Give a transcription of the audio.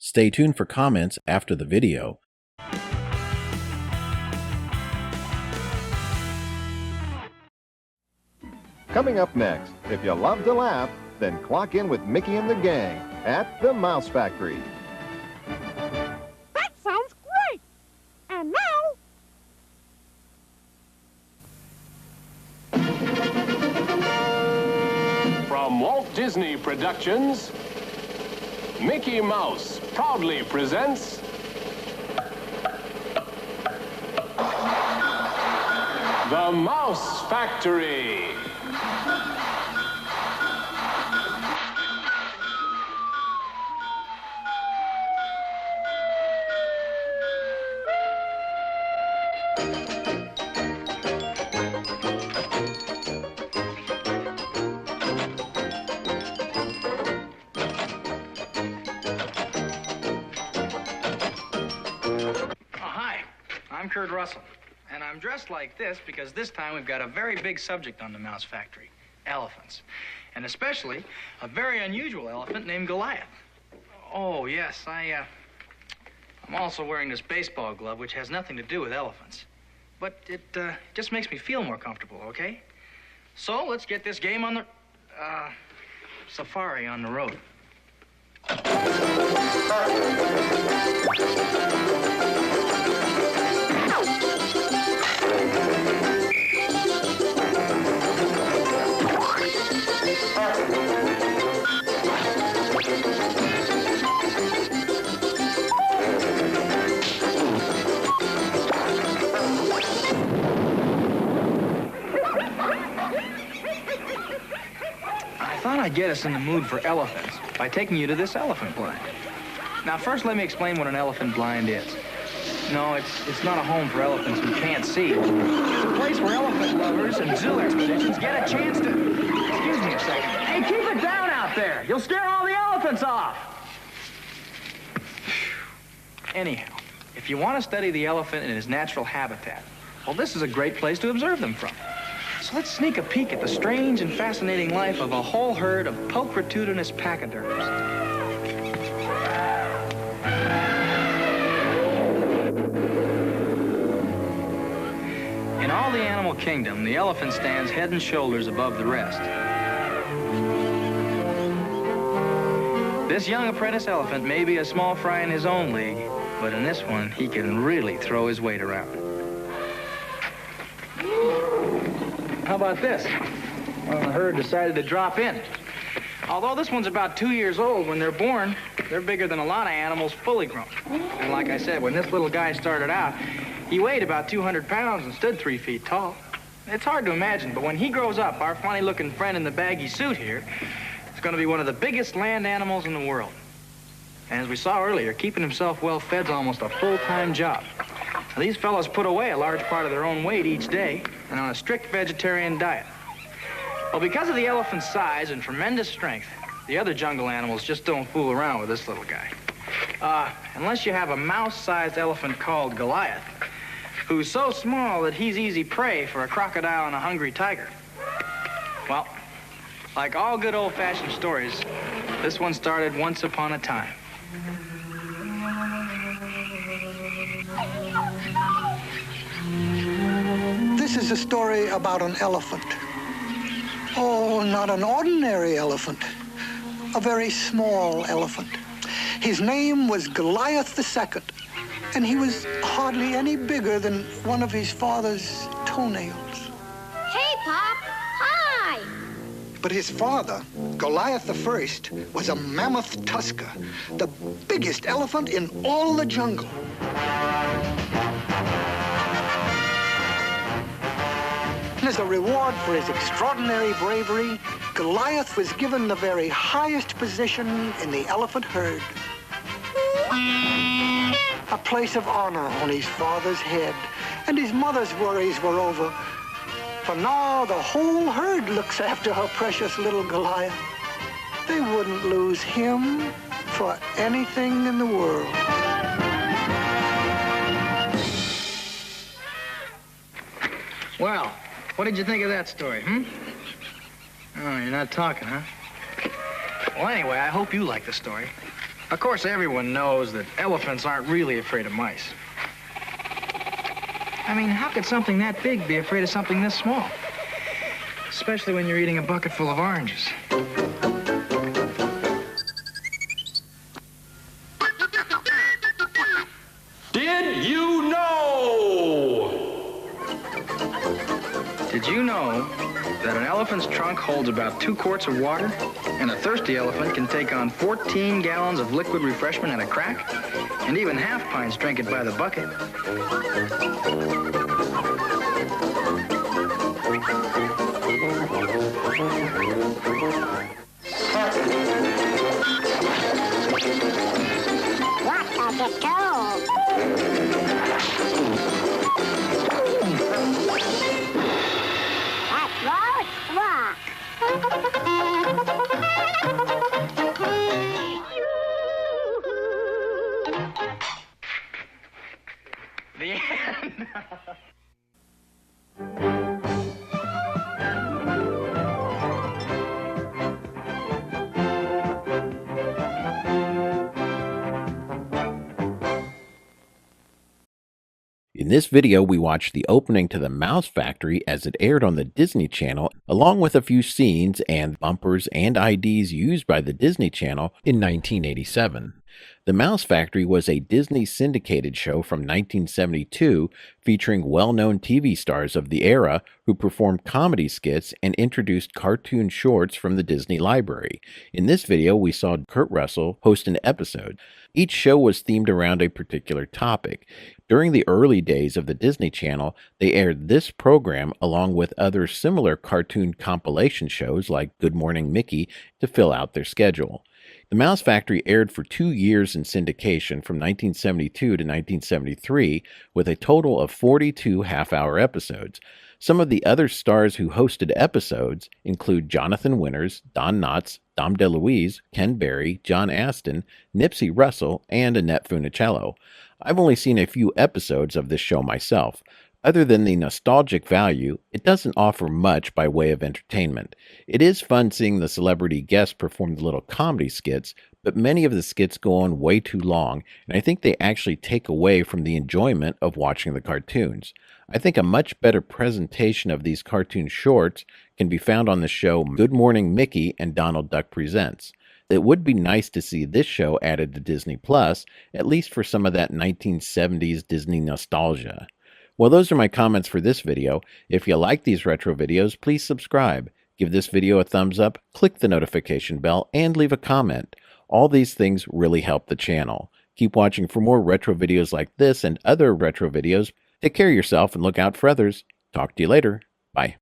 Stay tuned for comments after the video. Coming up next, if you love to laugh, then clock in with Mickey and the gang at the Mouse Factory. That sounds great! And now... From Walt Disney Productions, Mickey Mouse proudly presents The Mouse Factory. I'm Russel, and I'm dressed like this because this time we've got a very big subject on the Mouse Factory, elephants, and especially a very unusual elephant named Goliath. Oh, yes, I'm also wearing this baseball glove, which has nothing to do with elephants, but it just makes me feel more comfortable, okay? So let's get this game on the, safari on the road. I thought I'd get us in the mood for elephants by taking you to this elephant blind. Now, first, let me explain what an elephant blind is. No, it's not a home for elephants who can't see. It's a place where elephant lovers and zoo expeditions get a chance to... Excuse me a second. Hey, keep it down out there. You'll scare all the elephants off. Anyhow, if you want to study the elephant in his natural habitat, well, this is a great place to observe them from. So let's sneak a peek at the strange and fascinating life of a whole herd of pulchritudinous pachyderms. In all the animal kingdom, the elephant stands head and shoulders above the rest. This young apprentice elephant may be a small fry in his own league, but in this one, he can really throw his weight around. How about this? Well, the herd decided to drop in. Although this one's about 2 years old, when they're born, they're bigger than a lot of animals fully grown. And like I said, when this little guy started out, he weighed about 200 pounds and stood 3 feet tall. It's hard to imagine, but when he grows up, our funny-looking friend in the baggy suit here is going to be one of the biggest land animals in the world. And as we saw earlier, keeping himself well fed is almost a full-time job. Now, these fellows put away a large part of their own weight each day and on a strict vegetarian diet. Well, because of the elephant's size and tremendous strength, the other jungle animals just don't fool around with this little guy. Unless you have a mouse-sized elephant called Goliath, who's so small that he's easy prey for a crocodile and a hungry tiger. Well, like all good old-fashioned stories, this one started once upon a time. This is a story about an elephant. Oh, not an ordinary elephant. A very small elephant. His name was Goliath II, and he was hardly any bigger than one of his father's toenails. Hey, Pop! Hi! But his father, Goliath I, was a mammoth tusker, the biggest elephant in all the jungle. As a reward for his extraordinary bravery, Goliath was given the very highest position in the elephant herd. A place of honor on his father's head, and his mother's worries were over. For now, the whole herd looks after her precious little Goliath. They wouldn't lose him for anything in the world. Well, what did you think of that story, Oh, you're not talking, huh? Well, anyway, I hope you like the story. Of course, everyone knows that elephants aren't really afraid of mice. I mean, how could something that big be afraid of something this small? Especially when you're eating a bucket full of oranges. Did you know? Did you know that an elephant's trunk holds about 2 quarts of water? And a thirsty elephant can take on 14 gallons of liquid refreshment at a crack? And even half pints drink it by the bucket. What does it do? That road rock. The end. In this video, we watched the opening to The Mouse Factory as it aired on the Disney Channel, along with a few scenes and bumpers and IDs used by the Disney Channel in 1987. The Mouse Factory was a Disney syndicated show from 1972 featuring well-known TV stars of the era who performed comedy skits and introduced cartoon shorts from the Disney library. In this video, we saw Kurt Russell host an episode. Each show was themed around a particular topic. During the early days of the Disney Channel, they aired this program along with other similar cartoon compilation shows like Good Morning Mickey to fill out their schedule. The Mouse Factory aired for 2 years in syndication from 1972 to 1973 with a total of 42 half-hour episodes. Some of the other stars who hosted episodes include Jonathan Winters, Don Knotts, Dom DeLuise, Ken Berry, John Astin, Nipsey Russell, and Annette Funicello. I've only seen a few episodes of this show myself. Other than the nostalgic value, it doesn't offer much by way of entertainment. It is fun seeing the celebrity guests perform the little comedy skits, but many of the skits go on way too long, and I think they actually take away from the enjoyment of watching the cartoons. I think a much better presentation of these cartoon shorts can be found on the show Good Morning Mickey and Donald Duck Presents. It would be nice to see this show added to Disney Plus, at least for some of that 1970s Disney nostalgia. Well, those are my comments for this video. If you like these retro videos, please subscribe. Give this video a thumbs up, click the notification bell, and leave a comment. All these things really help the channel. Keep watching for more retro videos like this and other retro videos. Take care of yourself and look out for others. Talk to you later. Bye.